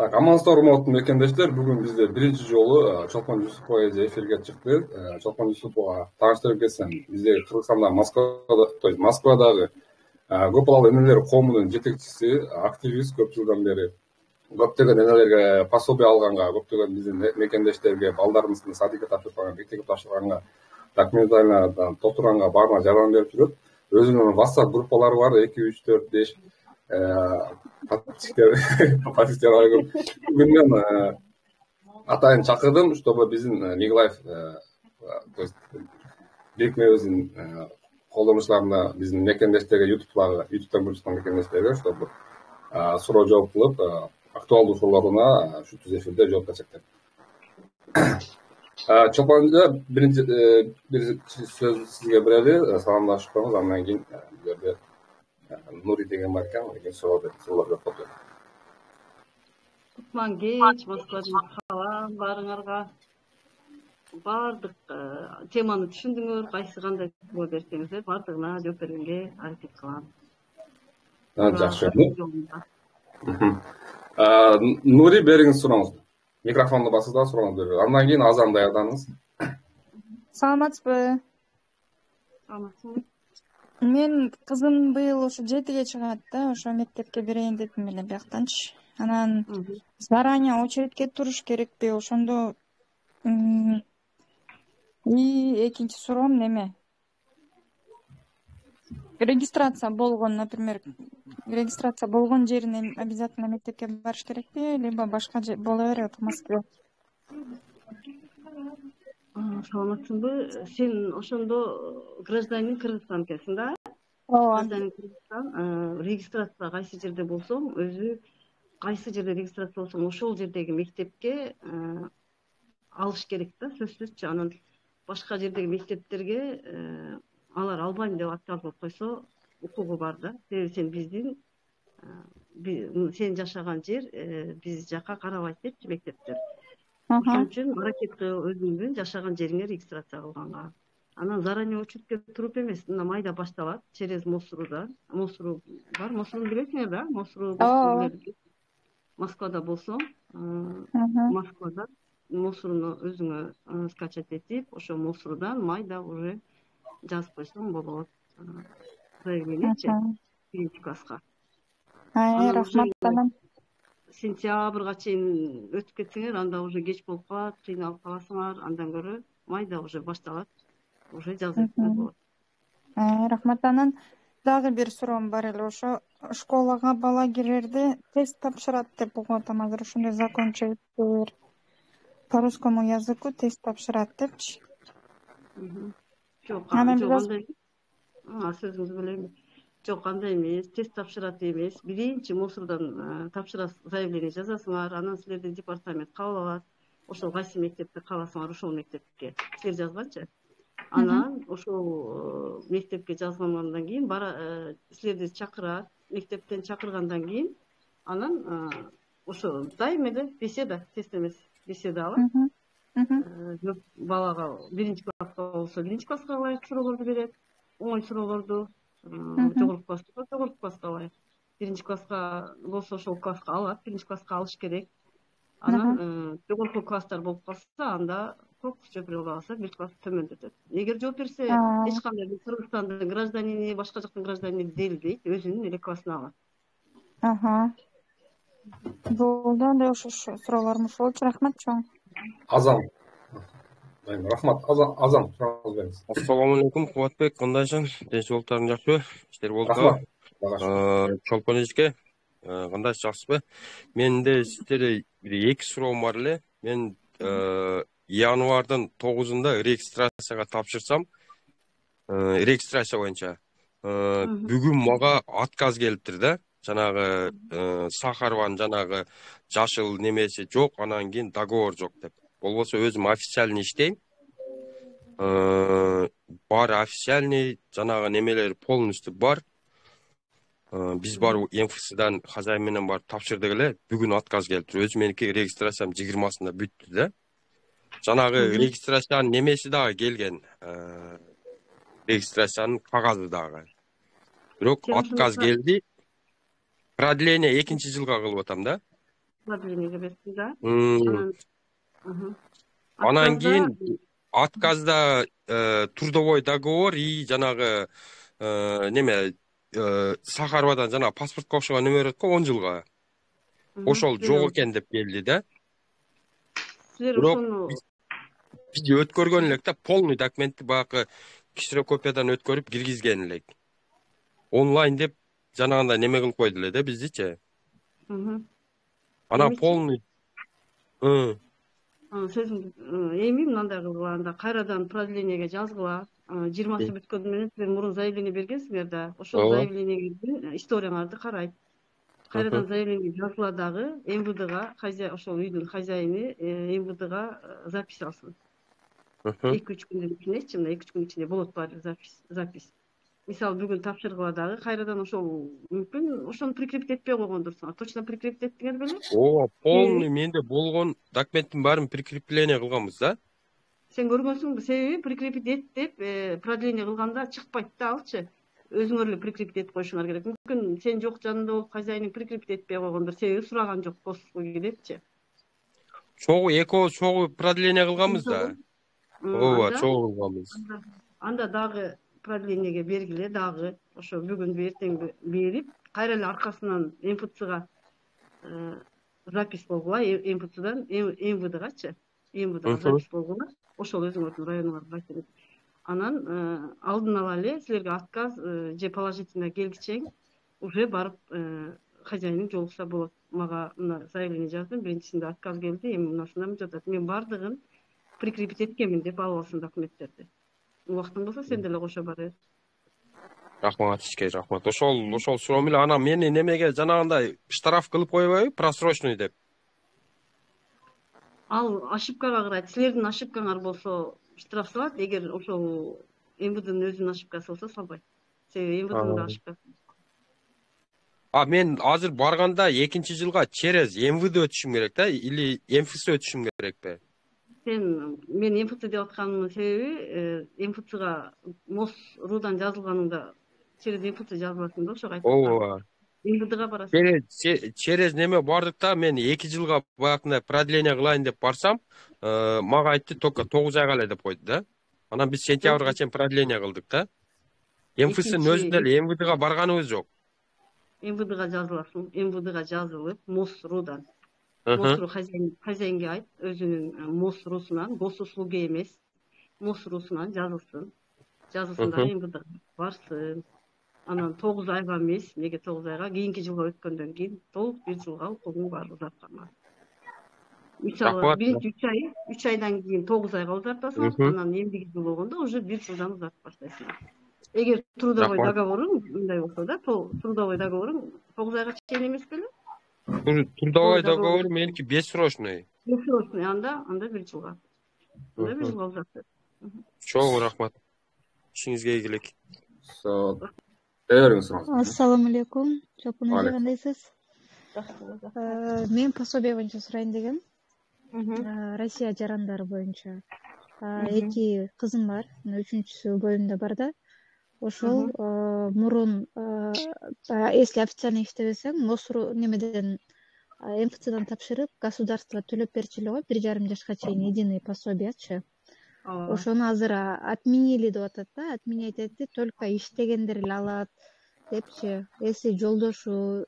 Так, амансыздар урматтуу мекендештер, бүгүн бизде биринчи жолу Чолпон Юсупова эже эфирге чыкты. Чолпон Юсупова тааныштырып кетсем, бизде Кыргызстанда Москвада, то есть Москвадагы көп балалуу энелер коомунун жетекчиси, активист, көп жылдан бери көптөгөн энелерге пособие алганга, көптөгөн биздин мекендештерге балдарыбыздын садикке тапшырганга, мектепке тапшырганга, документально толтурганга баарына жардам берип жүрөт. Өзүнүн WhatsApp группалары бар, 2, 3, 4, 5 подписчиктер бар көп. Бүгүн мен атайын чакырдым, чтобы биздин Миглайф, то есть бирикмебиздин колдонуучуларына, биздин мекендештерге, ютубтан көрүп жаткан мекендештерге, чтобы суроо жооп кылып, актуалдуу суроолоруна ушу түз эфирде жооп берсек деп. Чолпон эже, биринчи сөз сизге берели, саламдашып коюңуз, андан кийин бул жерде Нури деген бар экен, суроолор берип коет. Кутман кеч, Москвадан салам баарыңарга. Бардык теманы түшүндүңөр, кайсы кандай суроо берсеңиздер, бардыгына жооп бергенге аракет кылам. Жакшы. Нури, бериңиз сурооңузду. Микрофонду басыңыз да сурооңузду бериңиз. Андан кийин азан даярданыңыз. Саламатсызбы? Саламатсызбы? Мен кызым быйыл ошо 7ге чыгат да, ошо мектепке берейин дедим эле бияктанчы. Анан заранее очередке туруш керекпи? Ошондо экинчи суроом неме? Регистрация болгон, например, регистрация болгон жерине обязательно мектепке барыш керекпи, либо башка же боло берет в Москве? Саламатсыңбы? Сен ошондо гражданин Кыргызстан экенсиң да? Ооба. Гражданин Кыргызстан, регистрация кайсы жерде болсоң, өзү кайсы жерде регистрация болсоң, ошол жердеги мектепке алыш керек да, сөзсүзчү. Анан башка жердеги мектептерге алар албайм деп ат жазып койсо, укугу бар да. Себеби сен биздин сен жашаган жер биз жака карабайт депчи мектептер. Ошон үчүн аракет кыл өзүңдүн жашаган жериңе регистрация кылганга. Анан заранее очередке туруп эмес, мына майда башталат через Мосурудан. Мосуру бар, Мосуруну билесиңер да? Мосуру Москвада болсоң, Москвада Мосуруну өзүңө скачать этип, ошо Мосурудан майда уже жазып койсоң болот. Заявленичи биринчи класска. Рахмат анан. Сентябрга чейин өтүп кетсеңер, анда уже кеч болуп калат, кыйналып каласыңар, андан көрө майда уже башталат, уже жазып болот. Рахмат анан. Дагы бир суроом бар эле, ошо школага бала кирерде тест тапшырат деп угуп атам азыр, ошондой закончиликтер. По русскому языку тест тапшырат депчи. Жок, андай. Сөзүңүздү бөлөйүнбү? Жок, андай эмес, тест тапшырат эмес. Биринчи Мосурдан тапшырасыз, заявление жазасыңар, анан силерди департамент кабыл алат. Ошол кайсы мектепти кааласаңар, ошол мектепке силер жазганчы. Анан ошол мектепке жазгандан кийин силерди чакырат, мектептен чакыргандан кийин анан ошо дайым эле беседа, тест эмес, беседа алат. Балага биринчи класска болсо биринчи класска ылайык суроолорду берет, оңой суроолорду, жогорку класска ылайык. Биринчи класска болсо ошол класска алат, биринчи класска алыш керек. Анан жогорку класстар болуп калса, анда көп жооп бере албаса, бир класс төмөндөтөт. Эгер жооп берсе, эч кандай Кыргызстандын гражданини, башка жактын гражданини делбейт, өзүнүн эле классына алат. Болду, анда ошо суроолорум ушул болчу. Рахмат чоң. Азам. Рахмат. Азам, сурооңуз бериңиз. Ассаламу алейкум, Кубатбек, кандайсың? Денсаулыктарың жакшыбы? Иштер болдубу? Чолпон эжеке, кандайсыз, жакшысызбы? Менде сиздерге бир 2 суроом бар эле. Мен январдын 9-unda регистрацияга тапшырсам, регистрация боюнча бүгүн мага отказ келиптир да. Жанагы Сахарованын жанагы жашыл немеси жок, анан кийин договор жок деп. Болбосо өзүм официальный иштейм. Бар официальный, жанагы немелер полностью бар. Биз барып МФЦдан хозяин менен барып тапшырдык эле. Бүгүн отказ келиптир. Өзү меники регистрациям 20-сында бүттү да. Жанагы регистрациянын немеси дагы келген. Регистрациянын кагазы дагы. Бирок отказ келди. Продление 2-жылга кылып атам да. продлениеге берсин да. Анан кийин отказда трудовой договор и жанагы неме Сахарбадан жанагы паспортко окшогон неме берет го 10 жылга. Ошол жок экен деп келди да. Силер Бирок ошону биз өткөргөн элек да, полный документти баягы ксерокопиядан өткөрүп киргизген элек. Онлайн деп жанагындай неме кылып койду эле да биздичи. Анан полный сөзүңдү эми мындай кылгыла, кайрадан продлениеге жазгыла. 20-сы бүткөндөн менен силер мурун заявление бергенсиңер да. Ошол заявлениеңиздин историяңарды карайт. Кайрадан заявление жазгыла дагы, МВДга, ошол үйдүн хозяйыны МВДга запись алсын. 2-3 күндүн ичинде, мына 2-3 күн ичинде болот баары запись. Мисалы бүгүн тапшыргыла дагы, кайрадан ошол мүмкүн ошону прикрепить этпей койгондурсуңар. Точно прикрепить эттиңер беле? Полный менде болгон документтин баарын прикрепление кылганбыз да. Сен көргөнсүңбү? Себеби прикрепить эт деп продление кылганда чыкпайт да алчы. Өзүңөр эле прикрепить этип коюшуңар керек. Мүмкүн сен жок жанында болуп хозяиning прикрепить этпей койгондур. Себеби сураган жок посылгы депчи. Чогуу экөөбүз продление кылганбыз да. Ооба, чогуу кылганбыз. Анда дагы продлениеге бергиле дагы. Ошо бүгүнбү эртеңби берип, кайра эле аркасынан МФЦга запись болгула, МФЦдан МВДгачы. МВДга запись болгула. Ошол өзүңөрдүн районуңарга айтып. Анан алдын ала эле силерге отказ же положительно келгичең уже барып хозяиning жолукса болот. Мага мына заявление жаздым, биринчисинде отказ келди, эми мынасында жатат. Мен бардыгын прикрепить эткенмин деп алып алсын документтерди. Убактың болсо сен деле кошо бар бер. Рахмат, сизге рахмат. Ошол суроо менен анан мени немеге жанагындай штраф кылып койбойбу, просрочный деп. Ал ошибкага карайт. Силердин ошибкаңар болсо штраф салат, эгер ошол МВДнын өзүнүн ошибкасы болсо салбайт. Себеби МВДнын да ошибкасы. Мен азыр барганда 2-чи жылга через МВД өтүшүм керек да, или МФЦ өтүшүм керекпи? Мен МФЦ деп атканымдын себеби МФЦга МОС-рудан жазылганыңда через МФЦ жазыласың да, ошого айтып атам. Ооба. МВДга барасың. Через неме бардык да, мен 2 жылга баягындай продление кылайын деп барсам, мага айтты только 9 айга эле деп койду да. Анан биз сентябрга чейин продление кылдык да. МФЦнын өзүндө эле МВДга барганыбыз жок. МВДга жазыласың, МВДга жазылып, МОС-рудан. МОС-ру хозяинге айт, өзүнүн МОС-русунан, госуслуги эмес, МОС-русунан жазылсын. Жазылсын да МВДга барсын. Анан 9 айга эмес, неге 9 айга, кийинки жылга өткөндөн кийин толук 1 жылга укугуң бар узартканга. Мисалы, биринчи 3 айдан кийин 9 айга узартасың, анан эмдиги жыл болгондо уже 1 жылдан узартып баштайсың. Эгер трудовой договоруң мындай болсо да, трудовой договоруң 9 айга чейин эмес беле? Трудовой договор меники бессрочный. Бессрочный, анда 1 жылга. Анда 1 жылга узартат. Чоң рахмат. Ишиңизге ийгилик. Ассаламу алейкум. Жапон эже кандайсыз? Мен пособие боюнча сурайын дегем. Россия жарандары боюнча 2 кызым бар. 3-чүсү боюнда бар да. Ошол мурун если официально иштебесең, МОСру немеден МФЦдан тапшырып, государство төлөп берчү эле го, 1,5 жашка чейин единый пособиячы. Ошону азыр отменили деп атат да, отменять этти, только иштегендер эле алат депчи. Если жолдошум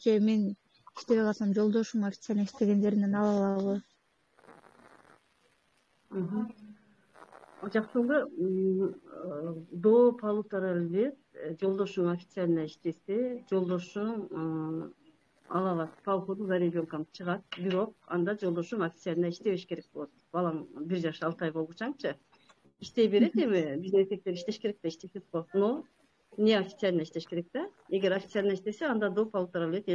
же мен иштебей калсам, жолдошум официально иштегендеринен ала алабы? Жакшыбы, до 1,5 лет жолдошуң официально иштесе, жолдошуң ала алат, колхоз за ребенком чыгат, бирок анда жолдошуң официально иштебеш керек болот. Балаң 1 жаш 6 ай болгучаңчы иштей берет, эми биздин эркектер иштеш керек да, иштешет го. Но не официально иштеш керек да. Эгер официально иштесе, анда до 1,5 лет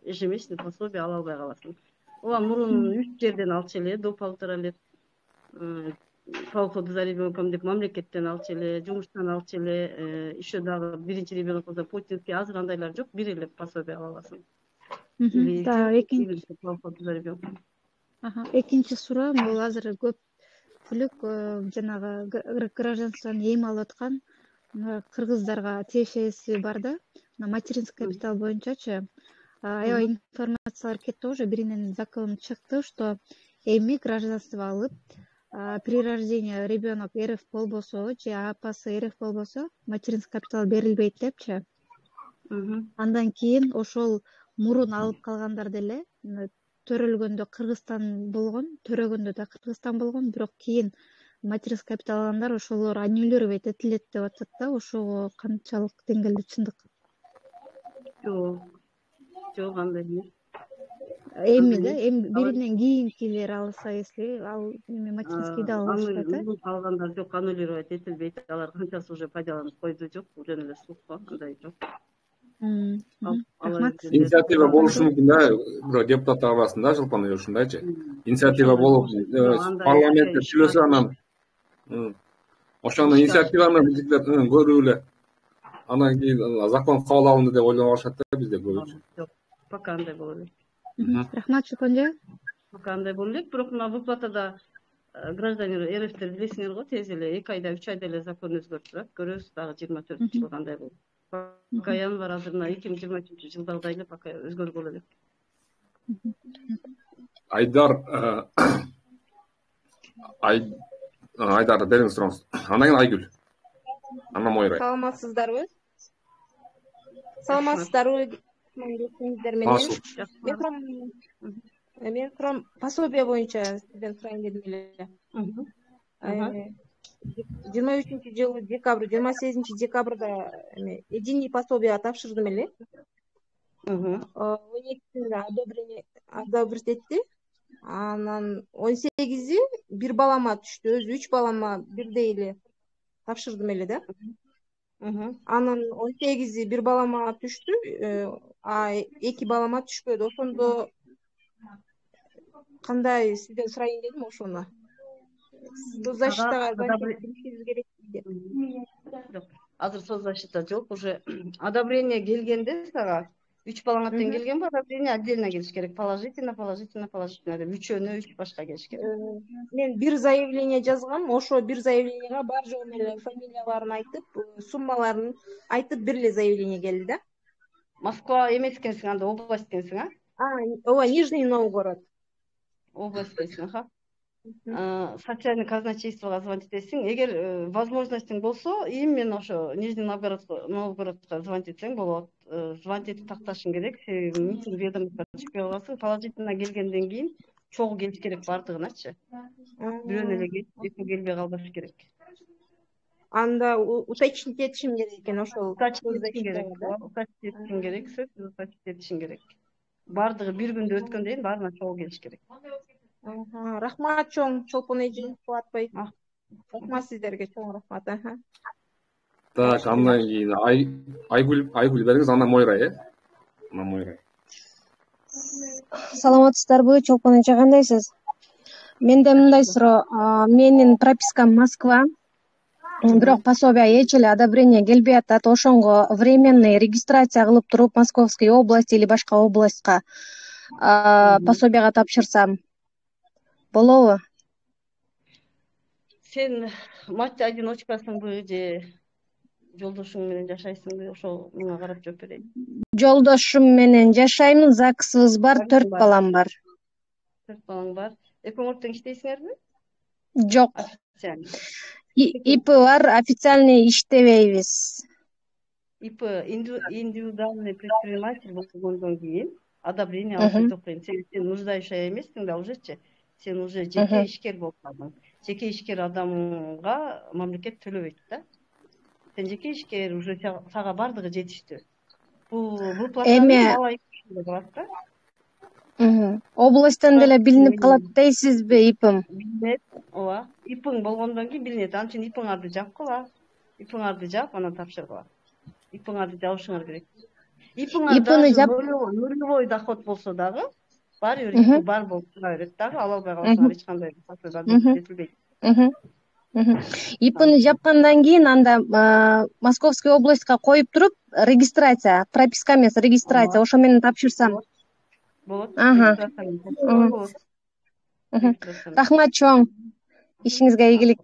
ежемесячный пособие ала албай каласың. Ооба мурун 3 жерден алчу эле, до 1,5 лет колхоз за ребенком деп мамлекеттен алчу эле, жумуштан алчу эле, еще дагы биринчи ребенок болсо почтинский азыр андайлар жок, бир эле пособие ала аласың. Экинчи суроо, бул азыр көпчүлүк жанагы гражданствоны эми алып аткан кыргыздарга тиешеси бар да. Материнский капитал боюнчачы аябай информациялар кетти уже биринен закон чыкты, что эми гражданство алып при рождении ребенок РФ болбосо же апасы РФ болбосо материнский капитал берилбейт депчи. Андан кийин ошол мурун алып калгандар деле төрөлгөндө Кыргызстан болгон, төрөгөндө да Кыргызстан болгон, бирок кийин материнский капитал алгандар ошолор аннулировать этилет деп атат да. Ошого канчалык деңгээлде чындык? Жок, андай эмес. Эми биринен кийинкилер алса, если ал материнскийди алышат, алгандар жок, аннулировать этилбейт. Алар канчасы уже пайдаланып койду, жок, жөн эле слухко, андай жок. Рахмат. Инициатива болушу мүмкүн да, бирок депутаттар арасында Чолпон эже ушундайчы. Инициатива болуп парламентте сүйлөсө, анан ошону инициативаны бизилер көрүп эле анан кийин закон кабыл алынды деп ойлонуп алышат да бизде көбүнчө. Жок, пока андай боло элек. Рахмат Чолпонжо. Пока андай боло элек, бирок мына выплатада гражданин РФтер билесиңер го, тез эле 2 айда 3 айда эле закон өзгөртүлөт. Көрөбүз дагы 24 жыл кандай болот. Пока январь азыр мына 2023 жылдагыдай эле пока өзгөргөлө элек. Айдар бериңиз сурооңузду. Андан кийин Айгүл. Анан Мойра. Саламатсыздарбы? Саламатсыздарбы? Мен сурам пособие боюнча сизден сурайын дедим эле. 23-жылы декабрь, 28-декабрда единый пособие тапшырдым эле. 12-синде одобрить этти. Анан 18-и бир балама түштү, өзү 3 балама бирдей эле тапшырдым эле да. Анан 18-и бир балама түштү, а 2 балама түшпөдү. Ошондо кандай сизден сурайын дедим ошону. Соцзащитага билишиңиз керек дейт. Жок, азыр соцзащита жок, уже одобрение келгенде сага 3 балаңа тең келгенби, одобрение отдельно келиш керек. Положительно деп үчөөнө 3 башка келиш керек. Мен бир заявление жазгам, ошо бир заявлениега бар жок эле фамилияларын айтып, суммаларын айтып бир эле заявление келди да. Москва эмес экенсиң, анда область экенсиң, ооба, Нижний Новгород. Область экенсиң, социальный казначействого звонить этесиң. Эгер возможностьң болсо, мен ошо Нижний Новгородко звонить этсең болот. Звонить этип такташың керек. Мүмкүн ведомство түшпөй каласың. Положительно келгенден кийин чогуу келиш керек бардыгыначы. Бирөөнө эле келип келбей калбаш керек. Анда уточнить этишим керек экен, ошол уточнить этишиң керек. Бардыгы бир күндө өткөндөн кийин баарына чогуу келиш керек. Рахмат чоң Чолпон эже, Кубатбай. Рахмат сиздерге, чоң рахмат. Так, андан кийин Айгүл бериңиз, анан Мойра, Мойра. Саламатсыздарбы, Чолпон эже, кандайсыз? Менде мындай суроо, менин пропискам Москва, бирок пособие эч эле одобрение келбей атат. Ошонго временный регистрация кылып туруп Московский область или башка областька пособияга тапшырсам болобу? Сен мать одиночкасыңбы же жолдошуң менен жашайсыңбы? Ошол мага карап жооп берейин. Жолдошум менен жашаймын, ЗАГСыбыз бар, 4 балам бар. 4 балаң бар. Экөөң ортоң иштейсиңерби? Жок. ИП бар, официальный иштебейбиз. ИП индивидуальный предприниматель болгондон кийин одобрение алып окуйм. Сен нуждающая эмессиң да ужечи. Сен уже жеке ишкер болуп калдың. Жеке ишкер адамга мамлекет төлөбөйт да. Сен жеке ишкер, уже сага бардыгы жетиштүү. Бул выплата бала ишкерге барат да. Областтан деле билинип калат дейсизби ИПым? Билинет, ооба. ИПың болгондон кийин билинет. Анан үчүн ИПыңарды жапкыла. ИПыңарды жап, анан тапшыргыла. ИПыңарды жабышыңар керек. ИПыңарды жап, нулевой доход болсо дагы, баары бир ИП бар болуп тура берет дагы, ала албай калсаңар эч кандай жетилбейт. ИПны жапкандан кийин анда Московский областька коюп туруп, регистрация, прописка эмес, регистрация, ошо менен тапшырсам болот. Рахмат чоң. Ишиңизге ийгилик.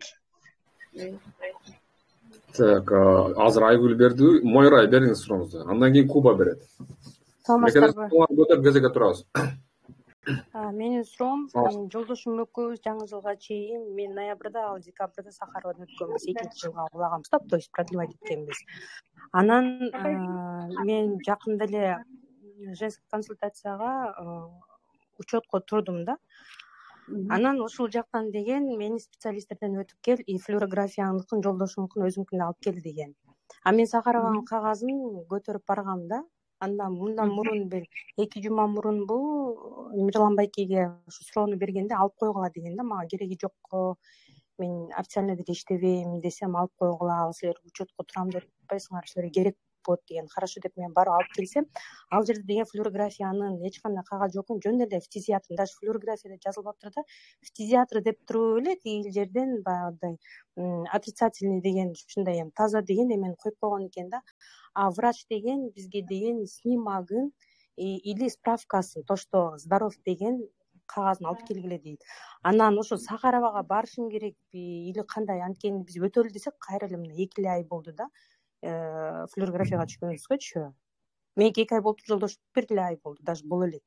Так, азыр Айгүл берди, Мойра бериңиз сурооңузду. Андан кийин Куба берет. саламатсыздарбы? Көтөрүп кезекке турабыз. Менин суроом, жолдошум экөөбүз жаңы жылга чейин мен ноябрда, ал декабрда Сахаровдон өткөнбүз, 2-жылга улаганбыз, то есть продлевать эткенбиз. Анан мен жакында эле женский консультацияга учетко турдум да. Анан ушул жактан деген мени специалисттерден өтүп кел, и флюорографияңдыкын жолдошуңдукун өзүңкүнө алып кел деген. А мен Сахарованын кагазын көтөрүп баргам да. Мындан мурун бир 2 жума мурун бул Мирлан Байкеге ушу суроону бергенде алып койгула деген да, мага кереги жок, мен официально деле иштебейм десем алып койгула, ал силер учетко турам деп атпайсыңар, силерге керек болот деген. Хорошо деп мен барып алып келсем, ал жерде деген флюорографиянын эч кандай кагазы жок, жөн эле фтизиатр, даже флюорографияда жазылбаптыр да, фтизиатр деп туруп эле тигил жерден баягыдай отрицательный деген, ушундай эми таза деген эмени коюп койгон экен да. А врач деген бизге деген снимогын или справкасын, то что здоров деген кагазын алып келгиле дейт. Анан ошо Сахаровага барышым керекпи или кандай? Анткени биз өтөлү десек кайра эле мына 2 ай болду да. Флюорографияга түшкөнүбүзгөчү. Меники 2 ай болуп, жолдош 1 ай болду, даже боло элек.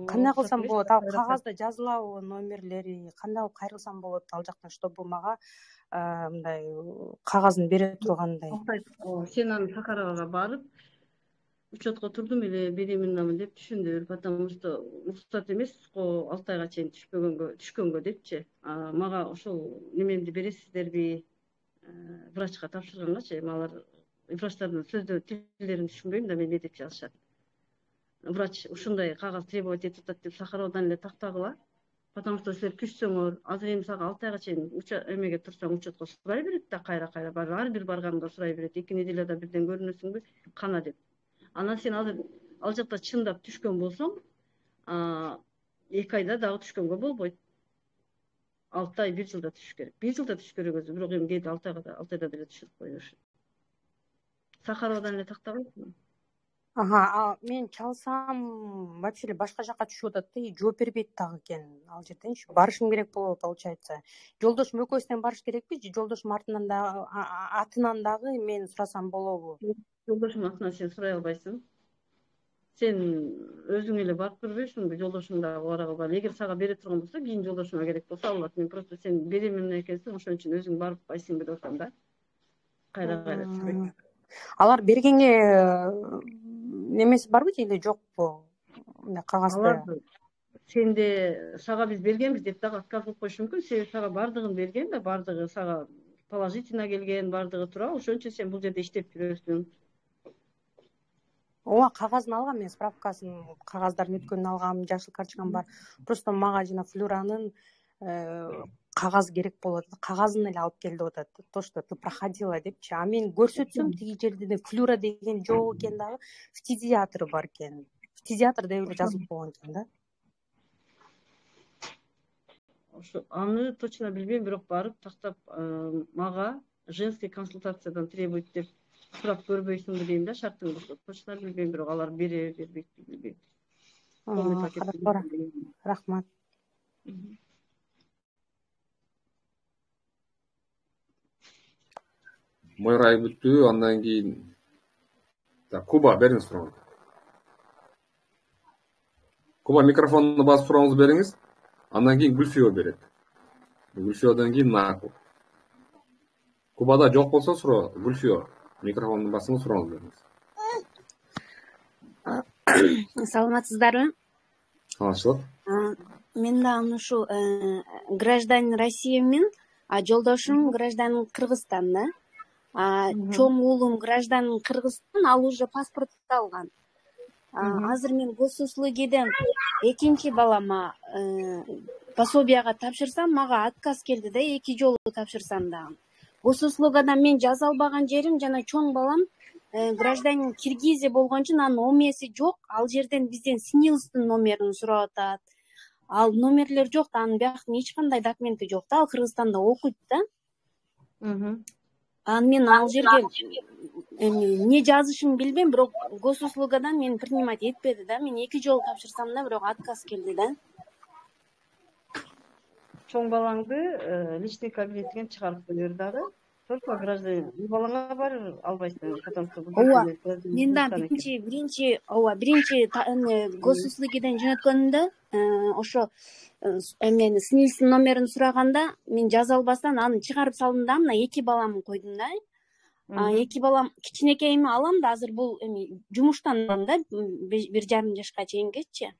Кандай кылсам болот? Ал кагазда жазылабы номерлери? Кандай кылып кайрылсам болот ал жактан, чтобы мага мындай кагазын бере тургандай? Сен аны Сахаровага барып, учетко турдум эле, беременнамын деп түшүндүр, потому что уруксат эмес го 6 айга чейин түшкөнгө депчи. Мага ошол немемди бересиздерби? Врачка тапшыргангачы, эми алар врачтардын тилдерин түшүнбөйм да, мен эмне деп жазышат. Врач ушундай кагаз требовать этип атат деп Сахаровдан эле тактагыла. Потому что силер күчсөңөр, азыр эми сага 6 айга чейин эмеге турсаң учетко сурай берет да, кайра ар бир барганда сурай берет. 2 неделяда бирден көрүнөсүңбү, кана деп. Анан сен азыр ал жакта чындап түшкөн болсоң, 2 айда дагы түшкөнгө болбойт. 6 ай 1 жылда түшүш керек. 1 жылда түшүш керек өзү, бирок эми кээде 6 айда деле түшүрүп коюшат. Сахаровдан эле тактабайсыңбы? Мен чалсам вообще эле башка жака түшүп атат да, жооп бербейт дагы экен ал жерденчи. Барышым керек болот, получается. Жолдошум экөөбүздөн барыш керекпи же жолдошум артынан дагы атынан дагы мен сурасам болобу? Жолдошум атынан сен сурай албайсың. Сен өзүң эле барып көрбөйсүңбү? Жолдошуң дагы бара калбай. Эгер сага бере турган болсо, кийин жолдошуңа керек болсо алат. Мен просто сен беременный экенсиң, ошон үчүн өзүң барып байсыңбы деп атам да. Кайра. Алар бергенге немеси барбы или жокпу? Мына кагазды. Сенде сага биз бергенбиз деп дагы отказ кылып коюшу мүмкүн. Себеби сага бардыгын берген да, бардыгы сага положительно келген, бардыгы туура. Ошон үчүн сен бул жерде иштеп жүрөсүң. Ооба, кагазын алгам мен, справкасын, кагаздардын өткөнүн алгам, жашыл карточкам бар. Просто мага жана флюранын кагаз керек болот. Кагазын эле алып кел деп атат. То, что ты проходила депчи. А мен көрсөтсөм тиги жерде флюра деген жок экен дагы, фтизиатр бар экен. Фтизиатр деп эле жазылып койгон экен да. Ошо аны точно билбейм, бирок барып тактап мага женский консультациядан требует деп сурап көрбөйсүңбү дейм да, шартыңды. Точно билбейм, бирок алар бербейт билбейм. Рахмат. Мойрай бүттү, андан кийин Куба бериңиз сурооңузду. Куба микрофонду басып сурооңузду бериңиз. Андан кийин Гүлсүйө берет. Гүлсүйөдөн кийин Наку. Кубада жок болсо суроо, Гүлсүйө микрофонду басыңыз, сурооңузду бериңиз. Саламатсыздарбы? Саламатчылык. Мен дагы ушул гражданин Россиямен, жолдошум гражданин Кыргызстан да. Чоң уулум гражданин Кыргызстан, ал уже паспорт алган. Азыр мен госуслугиден экинчи балама пособияга тапшырсам, мага отказ келди да, 2 жолу тапшырсам дагы. Госуслугадан мен жаза албаган жерим, жана чоң балам гражданин Киргизия болгон үчүн анын ОМСи жок. Ал жерден бизден СНИЛСтын номерин сурап атат. Ал номерлер жок да, анын бияктын эч кандай документи жок да, ал Кыргызстанда окуйт да. Мен ал жерге эмне жазышымды билбейм, бирок госуслугадан мени принимать этпеди да. Мен 2 жолу тапшырсам да, бирок отказ келди да. Чоң балаңды личный кабинетиген чыгарып бер дагы. только гражданин. Үй балаңа барып албайсың, потому что бул ооба гражданин мен да Кыргызстан экен. биринчи госуслугиден жөнөткөнүмдө ошо эмени снилстин номерин сураганда мен жаза албастан аны чыгарып салдым да мына 2 баламды койдум да. 2 балам кичинекейими алам да азыр бул эми жумуштан алам да 1,5 жашка чейингичи.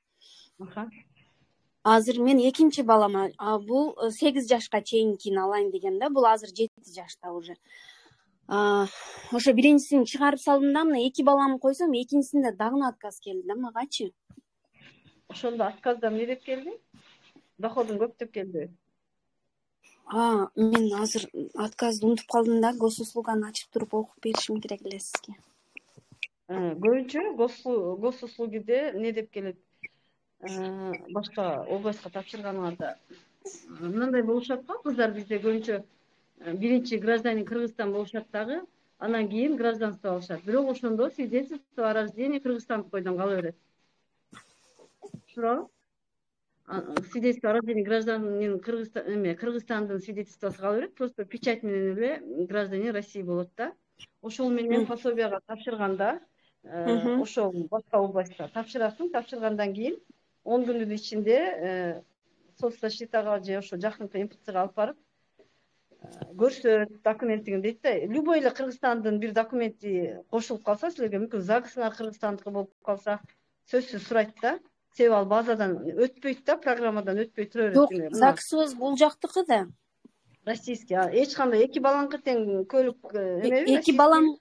Азыр мен экинчи балама бул 8 жашка чейинкини алайын деген да. Бул азыр 7 жашта уже. Ошо биринчисин чыгарып салдым да мына 2 баламды койсом, экинчисинде дагы отказ келди да магачы. Ошондо отказдан эмне деп келди? Доходун көп деп келди. Мен азыр отказды унутуп калдым да, госуслуганы ачып туруп окуп беришим керек эле сизге. Көбүнчө госуслугиде эмне деп келет? Башка областка тапшырганыңарда мындай болушат го, кыздар бизде көбүнчө биринчи гражданин Кыргызстан болушат дагы, анан кийин гражданство алышат. Бирок ошондо свидетельство о рождении Кыргызстандыкойдон кала берет. Туурабы? Свидетельство о рождении гражданин Кыргызстандын свидетельствосу кала берет, просто печать менен эле гражданин России болот да. Ошол менен пособияга тапшырганда, ошол башка областта тапшырасың, тапшыргандан кийин 10 күндүн ичинде соцзащитага же ошо жакынкы МФЦга алып барып көрсөт документиңди дейт да. Любой эле Кыргызстандын бир документи кошулуп калса, силерге мүмкүн ЗАГСыңар Кыргызстандыкы болуп калса, сөзсүз сурайт да. Себеби ал базадан өтпөйт да, программадан өтпөй тура берет. Жок, ЗАГСыбыз бул жактыкы да. Российский. Эч кандай 2 балаңкы тең көлүк эмеби? 2 балам,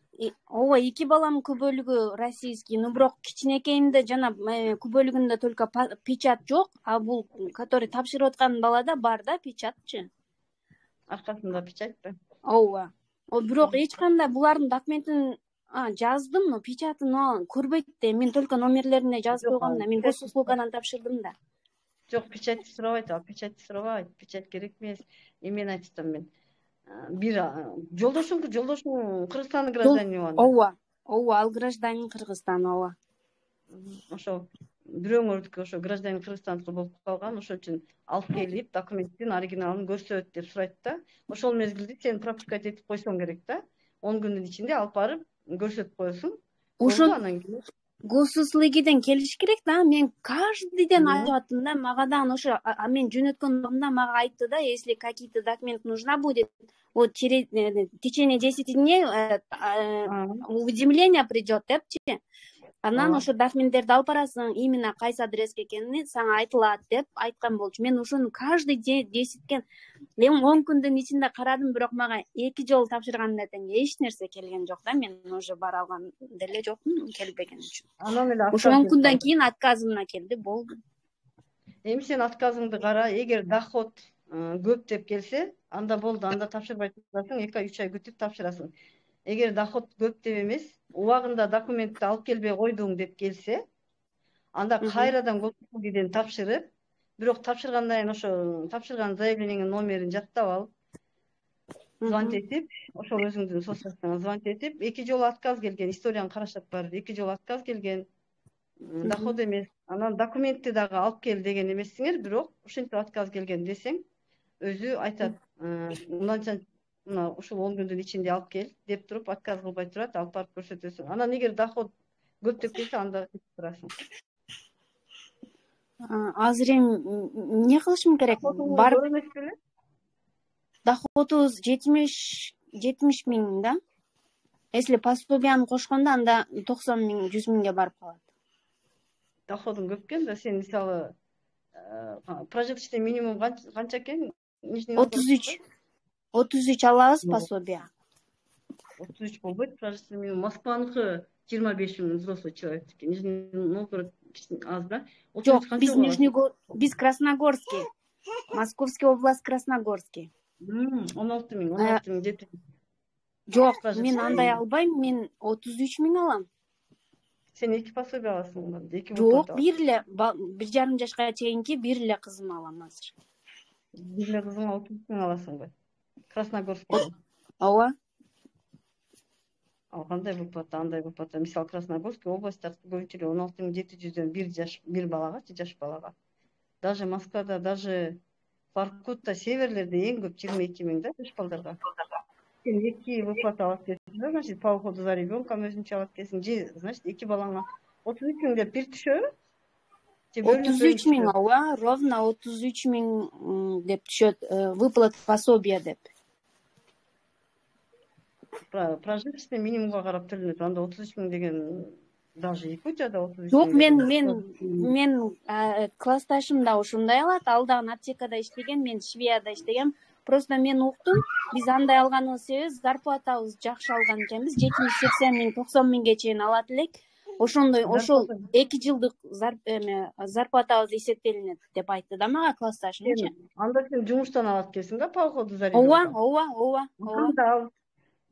ооба 2 балам күбөлүгү российский, но бирок кичинекейимде жана күбөлүгүндө только печать жок, а бул который тапшырып аткан балада бар да печатчы. Аркасында печатьпы? Ооба. Бирок эч кандай булардын документин жаздым, но печатын көрбөйт да. Мен только номерлерине жазып койгом да. Мен госуслугадан тапшырдым да. Жок, печать сурабайт, ал печать сурабайт. Печать керек эмес. Эмени айтсам мен. Бир жолдошуң Кыргызстандын гражданини ооба. Ооба, ал гражданин Кыргызстан, ооба. Ошо бирөөңөрдүкү ошо гражданин Кыргызстандыкы болуп калган, ошон үчүн алып келип, документтин оригиналын көрсөт деп сурайт да. Ошол мезгилде сен пропускать этип койсоң керек да. 10 күндүн ичинде алып барып көрсөтүп коесуң. Ошо госуслугиден келиш керек да. Мен каждый день айтып аттым да. Мага да ошо мен жөнөткөн убагында мага айтты да, если какие-то документы нужна будет, вот через течение 10 дней уведомление придет депчи. Анан ошо документтерди алып барасың, именно кайсы адреске экени сага айтылат деп айткан болчу. Мен ошону каждый день 10 10 күндүн ичинде карадым, бирок мага 2 жолу тапшыргандан тең эч нерсе келген жок да. Мен уже бара алган деле жокмун, келбеген үчүн. Анан эле ошо 10 күндөн кийин отказымна келди, болду. Эми сен отказыңды кара, эгер доход көп деп келсе, анда болду, анда тапшырбай турасың, 2-3 ай күтүп тапшырасың. Эгер доход көп деп эмес, убагында документти алып келбей койдуң деп келсе, анда кайрадан госуслугиден тапшырып, бирок тапшыргандан кийин ошо тапшырган заявлениеңдин номерин жаттап алып, звонить этип, ошол өзүңдүн соцсетиңе звонить этип, 2 жолу отказ келген, историяны карашат барып, 2 жолу отказ келген, доход эмес, анан документти дагы алып кел деген эмессиңер, бирок ушинтип отказ келген десең, өзү айтат, мына ушул 10 күндүн ичинде алып кел деп туруп отказ кылбай турат, алып барып көрсөтөсүң. Анан эгер доход көп деп келсе, анда кетип турасың. Азыр эми эмне кылышым керек? Барып доходубуз 70 миң да. Если пособияны кошкондо анда 90 миң, 100 миңге барып калат. Доходун көп экен да, сен мисалы прожиточный минимум канча экен? 33 алабыз пособия. 33 болбойт, прожиточный минимум. Москваныкы 25 миң взрослый человек. Нижний Новгород аз да? Жок, биз Красногорский. Московский область Красногорский. 16 миң, 16 миң 700. Жок, мен андай албайм, мен 33 миң алам. Сен 2 пособия аласың, 2 Жок, бир эле 1,5 жашка чейинки бир эле кызым алам азыр. Бир эле кызыңа 30 миң аласыңбы? Красногорский. Ооба. Ал кандай болуп атат, андай болуп атат. Мисалы Красногорский областта көбүнчө 16 миң 700дөн 1 балага, жаш балага. Даже Москвада, даже Воркутта, северлерде эң көп 22 миң да жаш балдарга. Сен 2 выплата алып келсең, значит, по уходу за ребенком өзүнчө алып келсең, же, значит, 2 балаңа 33 000 деп бир түшөбү? Же бөлүнүп 33 000, түшөбү? ооба, ровно 33 000 деп түшөт, выплата пособия деп. Прожиточный минимумга карап төлөнөт. Анда 33 000 деген даже Якутия да 33 Жок, 000 деген. мен классташым да ушундай алат. Ал дагы аптекада иштеген, мен Швеяда иштегем. Просто мен уктум, биз андай алганыбыз себеби зарплатабыз жакшы алган экенбиз. 70-80 000, 90 000ге чейин алат элек. Ошондой, ошол 2 жылдык зарплатабыз эсептелинет деп айтты да мага классташымчы. Анда сен жумуштан алып келсиң да, по уходу за ребенком. Ооба. Анда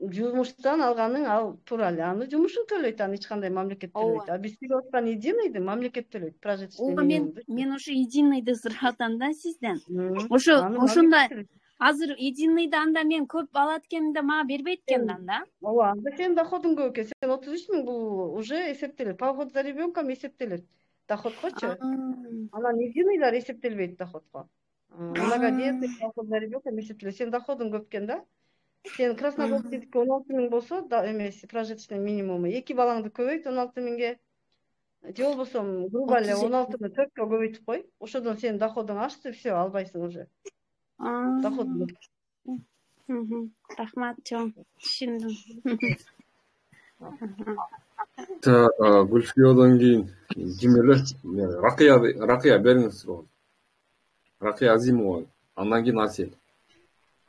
жумуштан алганың ал туура эле. Аны жумушуң төлөйт, аны эч кандай мамлекет төлөйт. А биз төлөп аткан единыйды мамлекет төлөйт, прожиточный минимумду. Мен ошо единыйды сурап атам да сизден. Ошондо азыр единыйды анда мен көп алат экенмин, мага бербейт экен да. Ооба, анда сенин доходуң көп экен. Сен 33 000 бул уже эсептелет. По уходу за ребенком эсептелет. Доходкочу. Анан единыйлар эсептелбейт доходко. Многодетный по уходу за ребенком эсептелет. Сенин доходуң көп экен да. Сен Красногорскийдики 16 000 болсо, эмес прожиточный минимуму 2 балаңды көбөйт 16 000ге. Же болбосо грубо эле 16-ны 4кө көбөйтүп кой. Ошодон сенин доходуң ашты, все, албайсың уже. Доходуң. Рахмат, чоң. Түшүндүм. Гүлфиодон кийин ким эле? Ракыя бериңиз. Ракыя Азимова. Андан кийин Асел.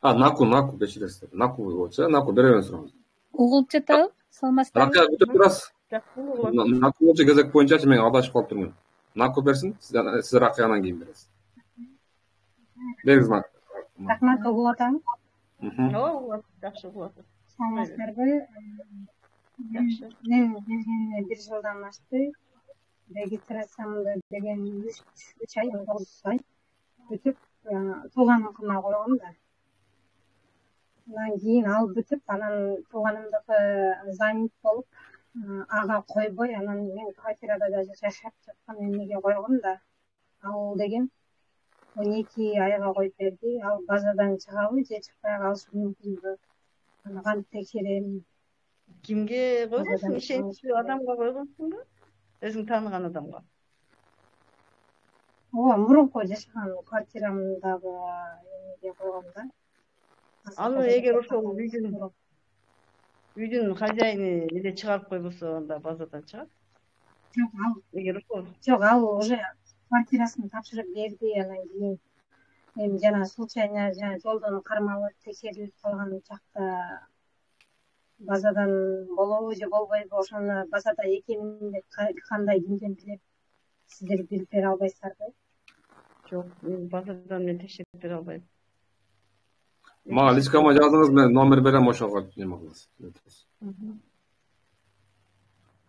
Наку кечиресиздер. Наку болчу, Наку беребиз сураңыз. Угулуп жатабы? Саламатсыздарбы? Ракыя күтүп турасыз. Наку болчу кезек боюнча мен адашып калып турмун. Наку берсин, сиз Ракыянан кийин бересиз. Бериңиз Наку. Рахмат, угулуп атам. Ооба, жакшы угулуп атат. Саламатсыздарбы? Мен бергениме 1 жылдан ашты. Регистрациямды деген 3 ай, 9 ай бүтүп, тууган акыма койгом да. Андан кийин ал бүтүп, анан тууганымдыкы занят болуп, ага койбой, анан мен квартирада даже жашап жаткан эмеге койгом да. Ал деген 12 айга коюп берди. Ал базадан чыгабы же чыкпай калышы мүмкүнбү? Аны кантип текшерем? Кимге койгонсуң? Ишеничтүү адамга койгонсуңбу? Өзүң тааныган адамга? Ооба, мурунку жашаган квартирамдагы эмеге койгом да. Аны эгер ошол үйдүн хозяйыны эле чыгарып койбосо, анда базадан чыгат. Жок, ал уже квартирасын тапшырып берди, анан кийин эми жана случайно жолдон кармалып текшерилип калган учакта базадан болобу же болбойбу, ошону базада экенин деп кандай кимден билет? Сиздер билип бере албайсыздарбы? Жок, мен базадан мен текшерип бере албайм. Мага личкама жазыңыз, мен номер берем, ошого неме кыласыз.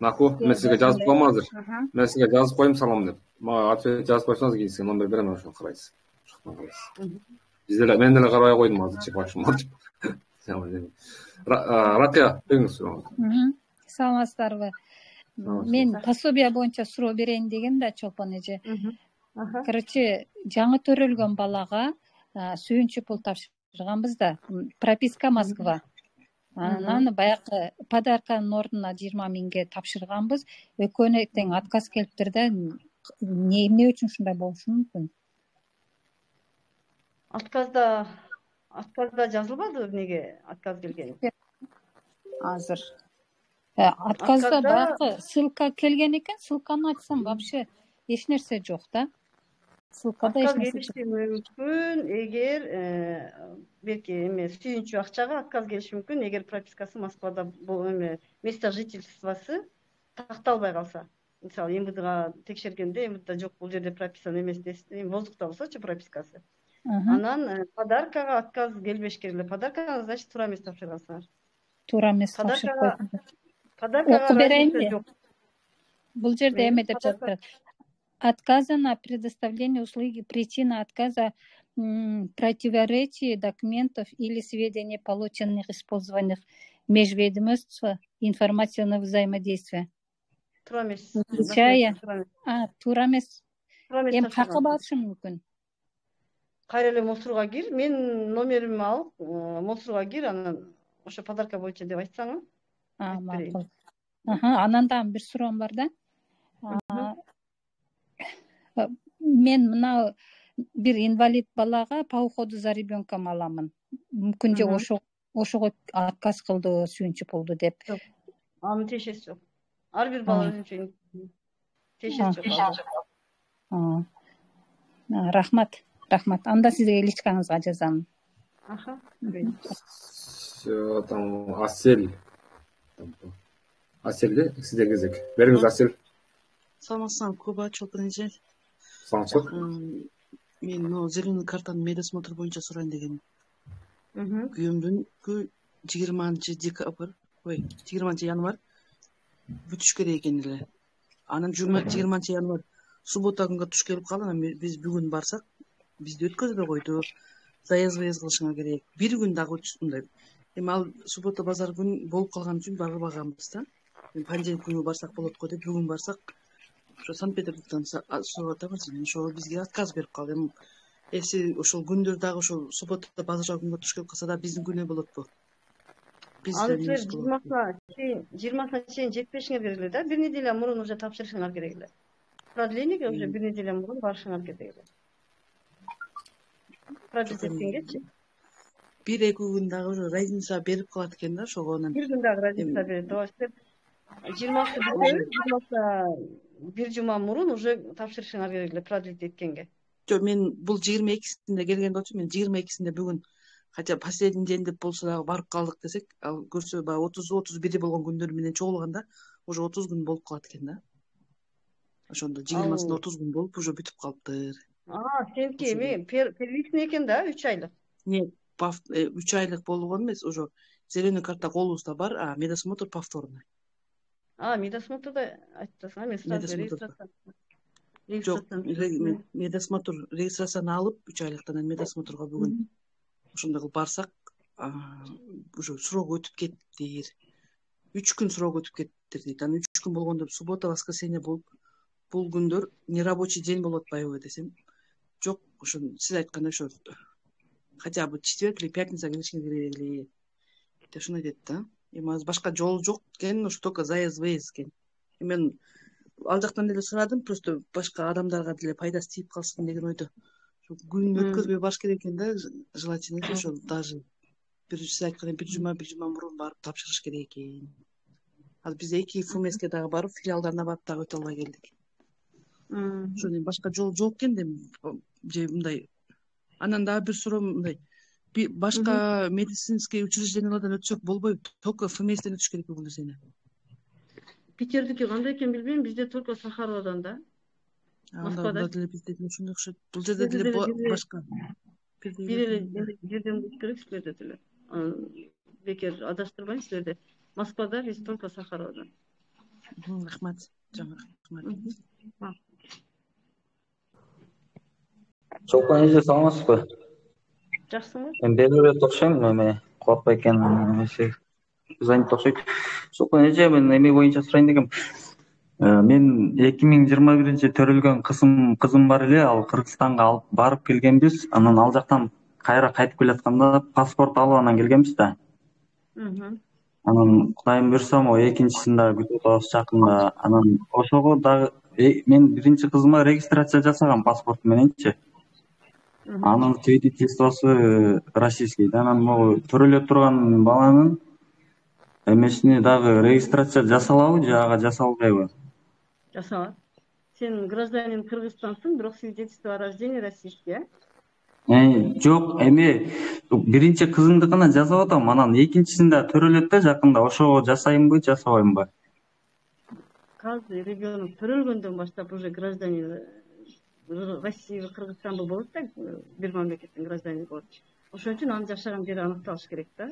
Наку, мен сизге жазып коем азыр. Мен сизге жазып коем салам деп. Мага ответ жазып койсоңуз, кийин сизге номер берем, ошого карайсыз. Мен деле карабай койдум азырчы башым ауырып. Ракыя, бериңиз сурооңузду. Саламатсыздарбы? Мен пособие боюнча суроо берейин деген да, Чолпон эже. Короче, жаңы төрөлгөн балага сүйүнчү пул тапшырганбыз да. Прописка Москва. Анан баягы подарканын ордуна 20 000ге тапшырганбыз. Экөөнө тең отказ келиптир да. Эмне үчүн ушундай болушу мүмкүн? Отказда жазылбады, эмнеге отказ келген? Азыр. Отказда баягы ссылка келген экен. Ссылканы ачсам вообще эч нерсе жок да. Ссылкада эч нерсе жок. Отказ келиши мүмкүн, эгер белки эме сүйүнчү акчага отказ келиши мүмкүн, эгер пропискасы Москвада место жительствосы такталбай калса. Мисалы, МВДга текшергенде МВДда жок, бул жерде прописан эмес десе, воздухта болсочу пропискасы. Анан подаркага отказ келбеш керек. Подарканы, значит, туура эмес тапшыргансыңар. Туура эмес тапшырып койдум. Подаркага окуп берейинби? Бул жерде эме деп жатат. Отказа на предоставление услуги, причина отказа противоречие документов или сведений, полученных использованных межведомства информационного взаимодействия. Туура эмес. Туура эмес. Эми какы барышы мүмкүн? Кайра эле Мосурга кир, мен номеримди алып, Мосурга кир, анан ошо подарка боюнча деп айтсаңыз айтып берейин. Макул. Анан дагы бир суроом бар да. Мен мына бир инвалид балага по уходу за ребенком аламын. Мүмкүн же ошого отказ кылды, сүйүнчү болду деп. Анын тиешеси жок. Ар бир бала өзүнчө тиешеси жок. Рахмат. Анда сизге личкаңызга жазамын. Все, там Асель. Асель, сизде кезек. Бериңиз, Асель. Саламатсызбы, Куба, Чолпон эже. Саламатчылык. Мен мына зеленый картанын медосмотр боюнча сурайын дегенмин. Күйөөмдүн 20 январь бүтүш керек экен эле. Анан 20 январь суббота күнгө туш келип калды. Анан биз бүгүн барсак, бизди өткөзбөй койду. Заяз кылышыңа керек. Бир күн дагы мындай. Эми ал суббота базар күн болуп калган үчүн барбаганбыз да. Понедельник күнү барсак болот го деп бүгүн барсак, ошо Санкт-Петербургдан сурап атабыз. Ошо бизге отказ берип калды. Эси ошол күндөр дагы ошол суббота базар күнгө туш келип калса да биздин күнү болотпу? Аны 20-сына чейин жетпешиңер керек эле да. Бир неделя мурун уже тапшырышыңар керек эле. Продлениеге уже бир неделя мурун барышыңар керек эле. Продлить эткенгечи. 1-2 күн дагы уже разница берип калат экен да, ошого анан. Бир күн дагы разница берет. Сиздер 20-сы бир жума мурун уже тапшырышыңар керек эле продлить эткенге. Жок, мен бул 22-синде келген болчу, мен 22-синде бүгүн хотя последний день деп болсо дагы барып калдык десек, ал көрсө баягы 30-31 болгон күндөр менен чогулганда уже 30 күн болуп калат экен да. Ошондо 20-сында 30 күн болуп уже бүтүп калыптыр. Сеники эми первичный экен да, 3 айлык. Не, 3 айлык болгон эмес, уже зеленый карта колубузда бар, медосмотр повторный. Медосмотрда айтасың, мен сразу регистрация. Жок, медосмотр регистрацияны алып 3 айлыктан медосмотрго бүгүн ошондой кылып барсак, уже срок өтүп кеттир. 3 күн срок өтүп кеттир дейт. Анан 3 күн болгондо суббота, воскресенье болуп, бул күндөр нерабочий день болот атпайбы десем, жок, ошо сиз айткандай ошо хотя бы четверг или пятница келишиңер керек эле деп ошондой дейт да. Эми азыр башка жол жок экен, ошо только заезд выезд экен. Мен ал жактан деле сурадым, просто башка адамдарга деле пайдасы тийип калсын деген ойдо. Күн өткөзбөй барыш керек экен да, желательно ошо даже сиз айткандай бир жума мурун барып тапшырыш керек экен. Азыр биз 2 ФМСке дагы барып, филиалдарына барып дагы өтө албай келдик. Ошондон башка жол жок экен деп же мындай. Анан дагы бир суроо мындай. Башка медицинский учреждениялардан өтсөк болбойбу? Только ФМСтен өтүш керек бул нерсени. Питердики кандай экен билбейм, бизде только Сахаровадан да. Москвада деле бизде ушундай окшойт. Бул жерде деле башка. Бир эле жерден болуш керек силерде деле. Бекер адаштырбайм силерди. Москвада биз только Сахаровадан. Рахмат. Жаңы рахмат. Чолпон эже, саламатсызбы? Жакшысыңбы? Мен берберет окшойм, эми кубатбай экен занят окшойт. Чолпон эже, мен эме боюнча сурайын дегем. Мен 2021 төрөлгөн кызым бар эле, ал Кыргызстанга алып барып келгенбиз. Анан ал жактан кайра кайтып келатканда паспорт алып анан келгенбиз да. Анан Кудайым буйрса, экинчисин дагы күтүп атабыз жакында. Анан ошого дагы мен биринчи кызыма регистрация жасагам паспорт мененчи. Анын свидетельствосу российский. Анан могу төрөлө турган баланын эмесине дагы регистрация жасалабы же ага жасалбайбы? Жасалат. Сен гражданин Кыргызстансың, бирок свидетельство о рождении российский, Жок, эми биринчи кызымдыкына жасап атам, анан экинчисинде төрөлөт да жакында. Ошого жасайынбы, жасабайынбы? Каждый ребенок төрөлгөндөн баштап уже гражданин Россия, Кыргызстанбы болот да, бир мамлекеттин гражданини болот. Ошон үчүн анын жашаган жери аныкталыш керек да.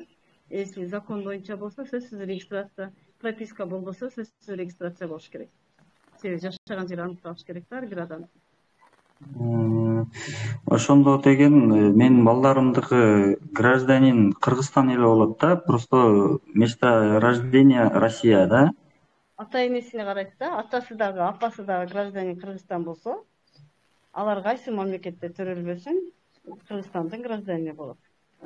Если закон боюнча болсо, сөзсүз регистрация, прописка болбосо, сөзсүз регистрация болуш керек. Себеби жашаган жери аныкталыш керек да ар бир адам. Ошондо деген менин балдарымдыкы гражданин Кыргызстан эле болот да, просто место рождения Россия да. Ата энесине карайт да, атасы дагы, апасы дагы гражданин Кыргызстан болсо, алар кайсы мамлекетте төрөлбөсүн, Кыргызстандын гражданини болот.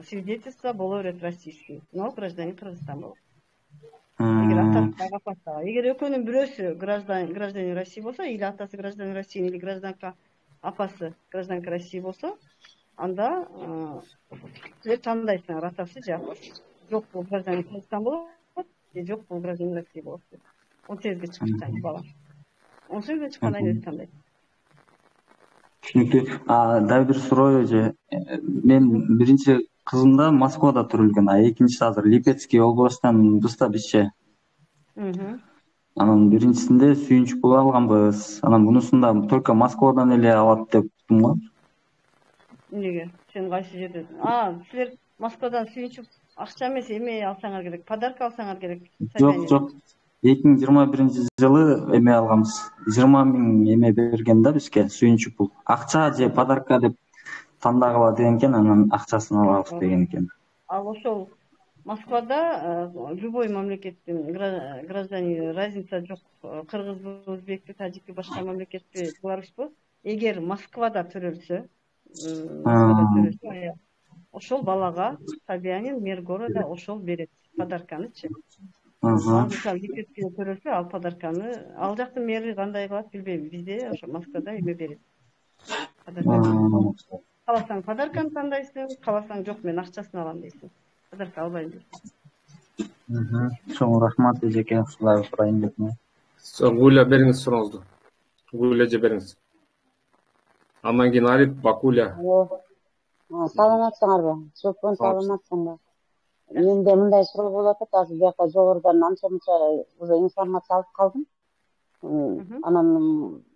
свидетельство боло берет российский, но гражданин Кыргызстан болот. Эгер атасынын апасы, эгер экөөнүн бирөөсү гражданин России болсо, или атасы гражданин России, или гражданка апасы гражданка России болсо, анда силер тандайсыңар, атасы же апасы. Жок, бул гражданин Кыргызстан болот, же жок, бул гражданин России болот деп. 18-ге чыккан бала. 18-ге чыккандан кийин өзү тандайт. Түшүнүктүү. Дагы бир суроо эже. Мен биринчи кызым да Москвада төрөлгөн, экинчиси азыр Липецкий областан Быста бишче. Анан биринчисинде сүйүнч пул алганбыз. Анан бунусунда только Москвадан эле алат деп уктум го. Эмнеге? Сен кайсы жерде? Силер Москвадан сүйүнч акча эмес, эме алсаңар керек, подарка алсаңар керек. Жок. 2021-жылы эме алганбыз. 20 000 эме берген да бизге сүйүнч пул. Акча же подарка деп тандагыла деген экен, анан акчасын алабыз деген экен. Ал ошол Москвада любой мамлекеттин граждане разница жок, кыргызбы, өзбекпи, тажикпи, башка мамлекетпи, беларусьпу, эгер Москвада төрөлсө, ошол балага Собянин мэр города ошол берет подарканычы. Мисалы Липецкиде төрөлсө, ал подарканы ал жактын мэри кандай кылат билбейм, бизде ошо Москвада эме берет. Каласаң подарканы тандайсың, каласаң жок, мен акчасын алам дейсиң. Подарка албайм дейсиң. Чоң рахмат эжеке, ушулай сурайын деп. Гуля бериңиз сурооңузду. Гуля же бериңиз. Андан кийин Ариф, Бакуля. Саламатсыңарбы? Чолпон, саламатсыңбы? Менде мындай суроо болуп атат, азыр бияка жогорудан анча-мынча уже информация алып калдым. Анан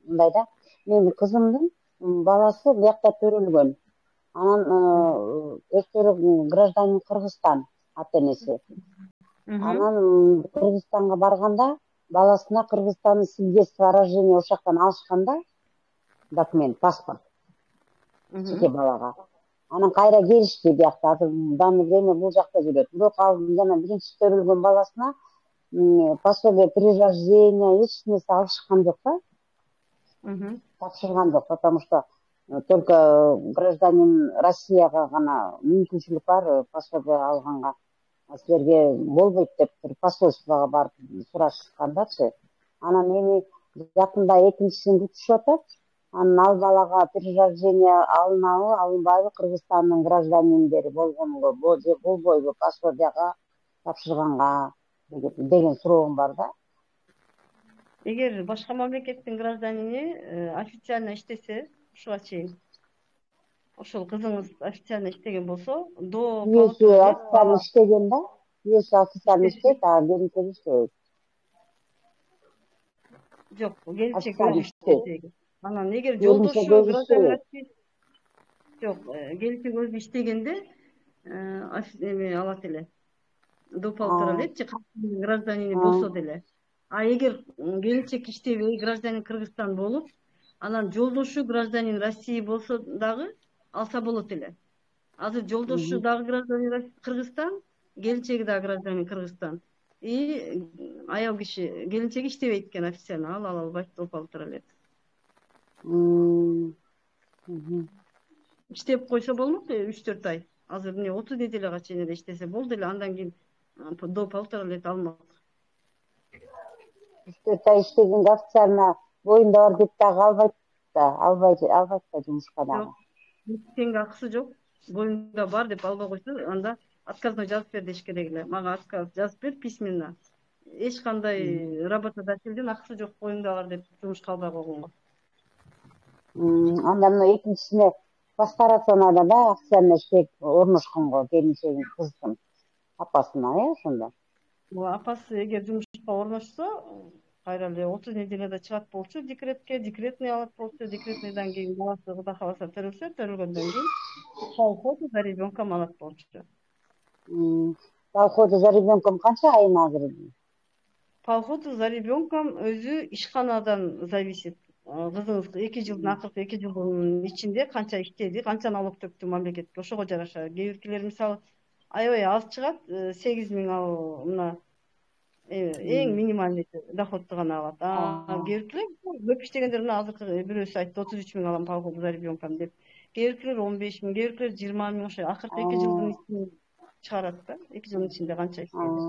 мындай да, менин кызымдын баласы биякта төрөлгөн. Анан өздөрү гражданин Кыргызстан ата-энеси. Анан Кыргызстанга барганда баласына Кыргызстандын свидетельство о рождении ошол жактан алышканда документ, паспорт чеке балага. Анан кайра келишти биякта, азыр данный время бул жакта жүрөт. Бирок ал жана биринчи төрөлгөн баласына пособие при рождении эч нерсе алышкан жок да. Тапшырган жок, потому что только гражданин Россияга гана мүмкүнчүлүк бар пособие алганга. Силерге болбойт деп бир посольствого барып сурашкандачы. Анан эми жакында экинчисин күтүшүп атат. Анан ал балага при рождении алынабы, алынбайбы, Кыргызстандын гражданиндери болгонго болбойбу пособияга тапшырганга деген суроом бар да. Эгер башка мамлекеттин гражданини официально иштесе, ушуга чейин ошол кызыңыз официально иштеген болсо, до официально иштеген да, официально иштейт, келинчеги иштебейт. Жок, келинчек өзү иштейт. Анан эгер жолдошу гражданин России жок, келинчек өзү иштегенде эме алат эле. До 1,5 лет гражданини болсо деле. А эгер келинчек иштебей гражданин Кыргызстан болуп, анан жолдошу гражданин России болсо дагы алса болот эле. Азыр жолдошу дагы гражданин Кыргызстан, келинчеги дагы гражданин Кыргызстан. И аял киши келинчеги иштебейт экен официально, ал албайт до 1,5 лет. Иштеп койсо болмокпу 3-4 ай. Азыр эмне 30 неделяга чейин эле иштесе болду эле, андан кийин до 1,5 лет алмак. 3-4 ай иштегенде официально боюнда бар деп дагы албайт да жумушка дагы. Тең акысы жок. Боюнда бар деп албай койсо, анда отказной жазып бер деш керек эле. Мага отказ жазып бер письменно. Эч кандай работодательдин акысы жок, боюнда бар деп жумушка албай койгонго. Анда мына экинчисине по старательнада да официально иштеп орношконго келинчегин кыздын апасына, ошондо. Апасы эгер жумушка орношсо, кайра эле 30 неделяда чыгат болчу декретке, декретный алат болчу, декретныйдан кийин баласы Кудай кааласа төрөлсө, төрөлгөндөн кийин по уходу за ребенком алат болчу. По уходу за ребенком канча айына азыр? По уходу за ребенком өзү ишканадан зависит. Кызыңыз 2 жылдын акыркы 2 жылдын ичинде канча иштеди, канча налог төктү мамлекетке, ошого жараша. Кээ биркилер мисалы аябай аз чыгат, 8 000 ал мына эң минимальный доходду гана алат. Кээ биркилер көп иштегендер мына азыркы бирөөсү айтты 33 000 алам по уходу за ребенком деп. Кээ биркилер 15 000, кээ биркилер 20 000 ошо акыркы 2 жылдын ичинде чыгарат да. 2 жылдын ичинде канча иштейбиз.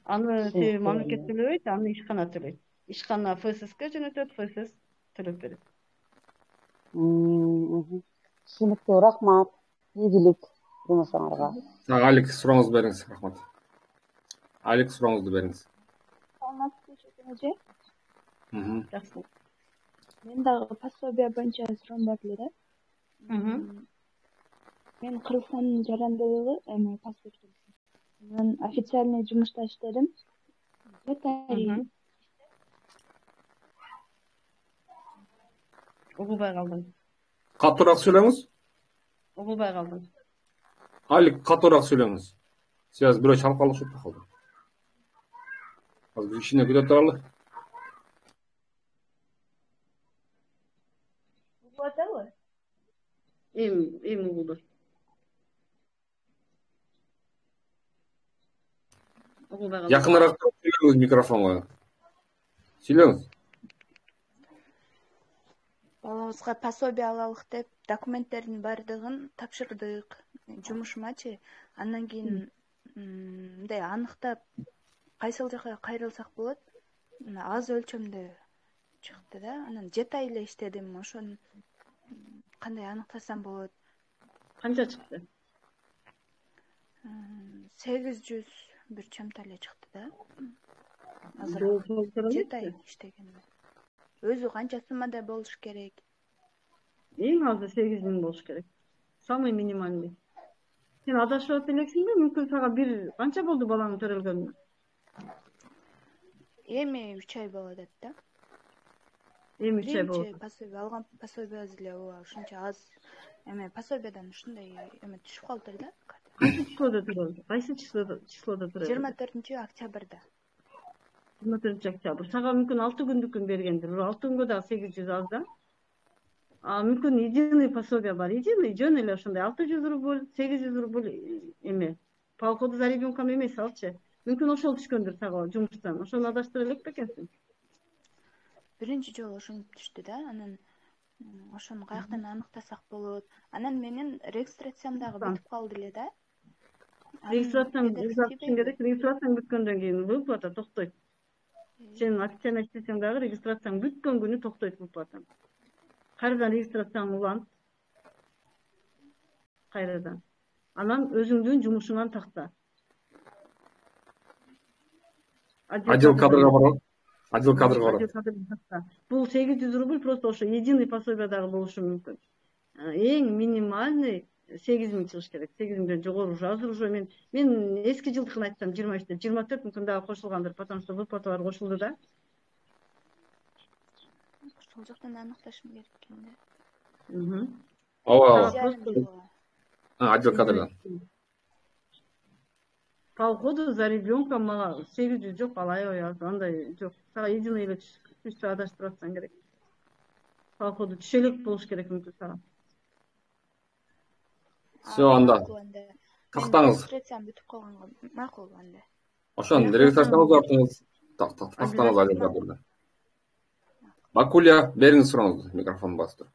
Аны себеби мамлекет төлөбөйт, аны ишкана төлөйт. Ишкана ФССке жөнөтөт, ФСС төлөп берет. Түшүнүктүү, рахмат. Ийгилик жумушуңарга. Алик, сурооңузду бериңиз. Рахмат. Алик, сурооңузду бериңиз. Саламатсызбы эже? Жакшы. Мен дагы пособие боюнча суроом бар эле да. Мен Кыргызстандын жарандылыгы эми паспорту. Мен официальный жумушта иштедим. Угулбай калдым. Катуураак сүйлөңүз. Угулбай калдым. Алик, катуураак сүйлөңүз. Сиз бирөө чалкалышып калды. Азыр ишине күтө туралы. Угулбайбы? Эми угулду. Жакыныраак сүйлөңүз микрофонго. Сүйлөңүз. Балабызга пособие алалык деп документтердин баардыгын тапшырдык. Жумушумачы. Андан кийин мындай аныктап кайсыл жака кайрылсак болот? Аз өлчөмдө чыкты да. Анан 7 ай эле иштедим. Ошону кандай аныктасам болот? Канча чыкты? 800 бир чамта эле чыкты да. Азыр 7 ай иштегенмин. Өзү канча суммада болуш керек? Эң азы 8 000 болуш керек. Самый минимальный. Сен адашып элексиңби? Мүмкүн сага бир канча болду балаңын төрөлгөнүнө? Эми 3 ай болот деп да. Эми 3 ай болот. Пособие алган пособиябыз эле ушунча аз. Эми пособиядан ушундай эме түшүп калдыр да. Кайсы числода төрөлдү? Кайсы числода төрөлдү? 24 октябрда. 24 октябрь. Сага мүмкүн 6 күндүкүн бергендир. 6 күнгө дагы 800 аз да. Мүмкүн единый пособие бар. Единый жөн эле ошондой 600 рубль, 800 рубль эме. По уходу за ребенком эмес алчы. Мүмкүн ошол түшкөндүр сага жумуштан. Ошону адаштыра элек бекенсиң? Биринчи жолу ошентип түштү да. Анан ошону каяктан аныктасак болот? Анан менин регистрациям дагы бүтүп калды эле да. Регистрацияң керек. Регистрацияң бүткөндөн кийин выплата токтойт. Сен официально иштесең дагы регистрацияң бүткөн күнү токтойт выплата. Кайрадан регистрацияң улант. Кайрадан. Анан өзүңдүн жумушуңан такта. Отдел кадрга барып. Отдел кадрга барып. Бул 800 рубль просто ошо единый пособие дагы болушу мүмкүн. Эң минимальный 8 000 чыгыш керек. 8 000ден жогору уже азыр уже мен эски жылдыкын айтсам 23-те, 24 мүмкүн дагы кошулгандыр, потому что выплаталар кошулду да. Ошол жактан аныкташым керек экен да. Ооба. Отдел кадрдан. По уходу за ребенком мага 800 жок, алай андай жок. Сага единый эле түшүп адаштырып атсаң керек. По уходу түшө элек болуш керек мүмкүн сага. Все анда. Тактаңыз. Регистрациям бүтүп калганга макул анда. Ошону регистрацияңызды артыңыз. Тактаңыз отдел кадрда. Бакулия, бериңиз сурооңузду, микрофон басып.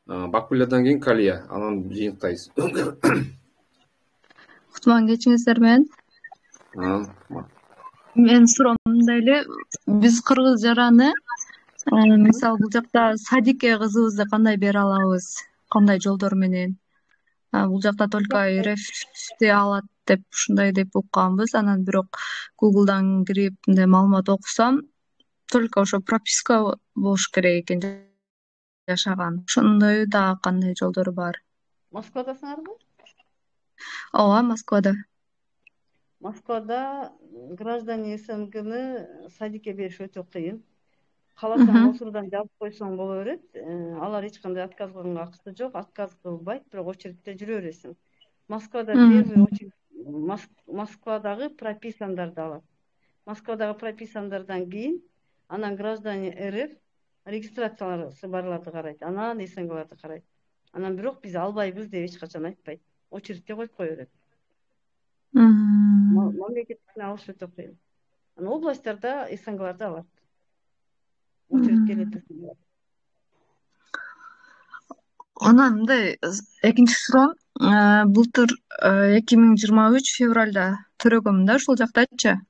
Бакулиядан кийин Калия, анан жыйынтайбыз. Кутман кечиңиздер менен. Мен суроом мындай эле, биз кыргыз жараны мисалы бул жакта садикке кызыбызды кандай бере алабыз? Кандай жолдор менен? Бул жакта только РФти алат деп ушундай деп укканбыз. Анан бирок Google'дан кирип мындай маалымат окусам, только ошо прописка болуш керек экен жашаган. Ошондой да кандай жолдору бар? Москвадасыңарбы? Ооба, Москвада. Москвада граждане СНГны садикке бериш өтө кыйын. Каласаң Мосурдан жазып койсоң боло берет. Алар эч кандай отказ кылганга акысы жок, отказ кылбайт, бирок очередте жүрө бересиң. Москвада первый очередь Москвадагы прописандарды алат. Москвадагы прописандардан кийин анан граждане РФ регистрациялары барларды карайт, анан СНГларды карайт. Анан бирок биз албайбыз деп эч качан айтпайт. Очередте коюп кое берет. Мамлекеттикине алыш өтө кыйын. Анан областтарда СНГларда алат. Очередь келет. Анан мындай экинчи суроо, былтыр 2023 февралда төрөгөмүн да ушул жактачы.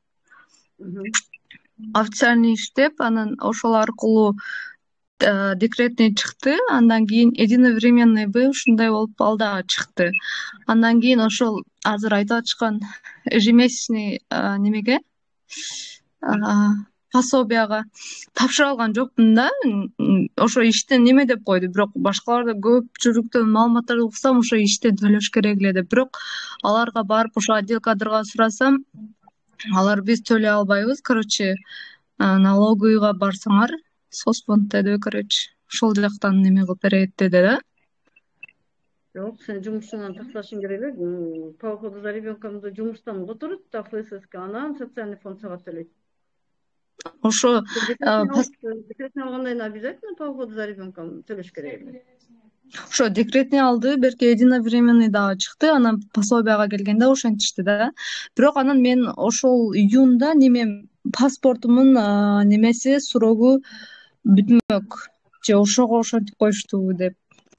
Официальный иштеп, анан ошол аркылуу декретный чыкты, андан кийин единовременныйбы ушундай болуп ал дагы чыкты. Андан кийин ошол азыр айтып атышкан ежемесячный немеге пособияга тапшыра алган жокмун да. Ошо иштен неме деп койду, бирок башкаларда көпчүлүктөн маалыматтарды уксам ошо иштен төлөш керек эле деп. Бирок аларга барып ошо отдел кадрга сурасам, алар биз төлөй албайбыз, короче, налоговыйга барсаңар, соцфонд деди, короче, ошол жактан неме кылып берет деди да. Жок, сен жумушуңан такташың керек эле. По уходу за ребенкомду жумуштан которот да ФСС, анан социальный фонд сага төлөйт. Ошо декретный алгандайын обязательно по уходу за ребенком төлөш керек эле. Ошо декретный алды, берки единовременный дагы чыкты, анан пособияга келгенде ошентишти да. Бирок анан мен ошол июнда немем паспортумун немеси сурогу бүтмөк. Же ошого ошентип коюшту деп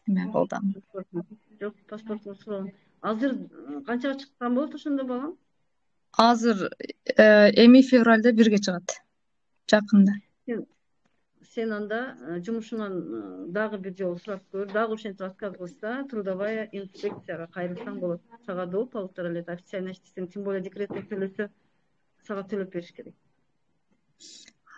эме кылдым. Жок, паспортун сураган. Азыр канчага чыккан болот ошондо балам? Азыр эми февралда 1-ге чыгат. Жакында. Сен анда жумушуңан дагы бир жолу сурап көр, дагы ошентип отказ кылса, трудовая инспекцияга кайрылсаң болот. Сага доп алып туралет, официально иштесең, тем более декретный төлөсө, сага төлөп бериш керек.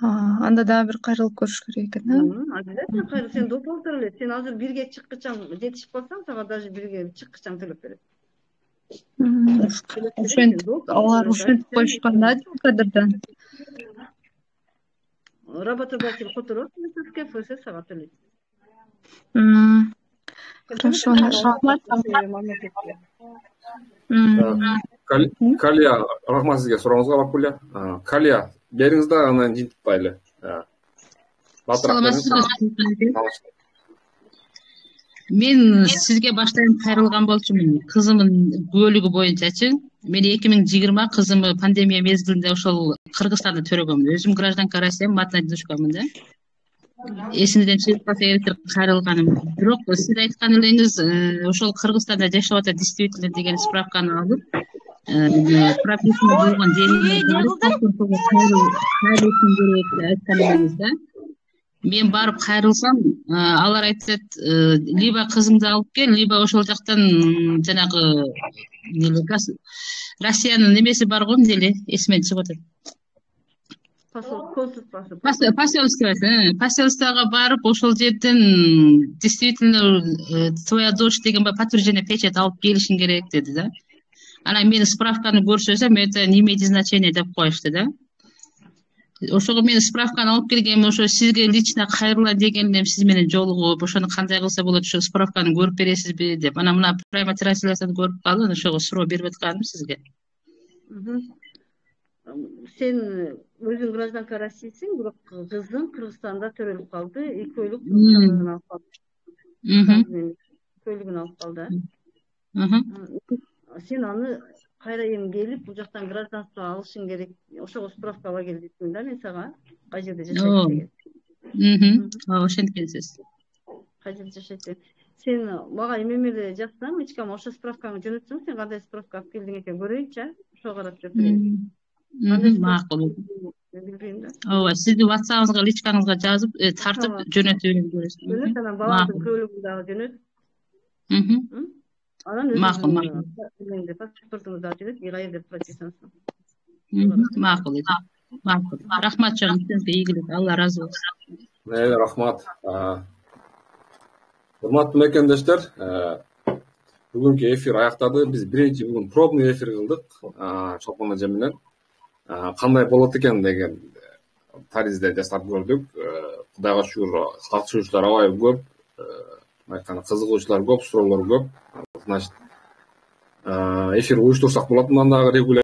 Анда дагы бир кайрылып көрүш керек экен, Обязательно кайрыл, сен доп алып туралет. Сен азыр 1-ге чыккычаң жетишип калсаң, сага даже 1-ге чыккычаң төлөп берет. Ошентип алар ошентип коюшкан да кадрдан. Работодатель которот ФССке, ФСС сага төлөйт. Хорошо, рахмат. Калия, рахмат сизге, сурооңузга Бакулия. Калия, бериңиз да анан жинтип байлы. Мен сизге баштайын кайрылган болчумун. Кызымдын бөлүгү боюнчачы. Мен 2020 кызымы пандемия мезгилинде ошол Кыргызстанда төрөгөм. Өзүм гражданка Россия, матная дедушкамын да. Эсимден чыгып калса эртең кайрылганым. Бирок сиз айткан элеңиз ошол Кыргызстанда жашап атат действительно деген справканы алып, прописканы болгон жерге барып кайрылышым керек айткан элеңиз да. Мен барып кайрылсам, алар айтат, либо кызыңды алып кел, либо ошол жактан жанагы Россиянын немеси бар го деле, эсимен чыгып атат. Поселствага барып, ошол жерден действительно твоя дочь деген подтверждение печать алып келишиң керек деди да. Анан мен справканы көрсөтсөм, это не имеет значения деп коюшту да. Ошого мен справканы алып келгенмин, ошо сизге лично кайрыла дегендем, сиз менен жолугуп, ошону кандай кылса болот, ошо справканы көрүп бересизби деп. Анан мына прямо трансляцияны көрүп калдым, ошого суроо берип атканым сизге. Сен өзүң гражданка Россиysиң, бирок кызың Кыргызстанда төрөлүп калды, 2 ойлук кызын алып калды. Көйлүгүн алып калды. Сен аны кайра эми келип, бул жактан гражданство алышың керек. Ошого справка ала кел дейтин да мен сага. Кай жерде жашайсың деген. Ошенткенсиз. Кай жерде жашайсың. Сен мага эмеме эле жазсаң, эч ким ошо справканы жөнөтсөң, сен кандай справка алып келдиң экен көрөйүнчү, ошого карап жооп берейин. Макул. Ооба, сиздин WhatsApp'ыңызга, личкаңызга жазып, тартып жөнөтүп бересиз. Жөнөт, анан балаңдын көйлөгүн дагы жөнөт. Анан өзүңүздүн паспортуңузду дагы жөнөт, кайер деп прописаңыз. Макул. Рахмат жагым, сизге ийгилик, Алла ыраазы болсун. Рахмат. Урматтуу мекендештер, бүгүнкү эфир аяктады. Биз биринчи бүгүн пробный эфир кылдык Чолпон эже менен. Кандай болот экен деген таризде жасап көрдүк. Кудайга шүгүр, катышуучулар абай көп, айтканда кызыгуучулар көп, суроолор көп. Значит, эфир уюштурсак болот, мындан дагы регулярно.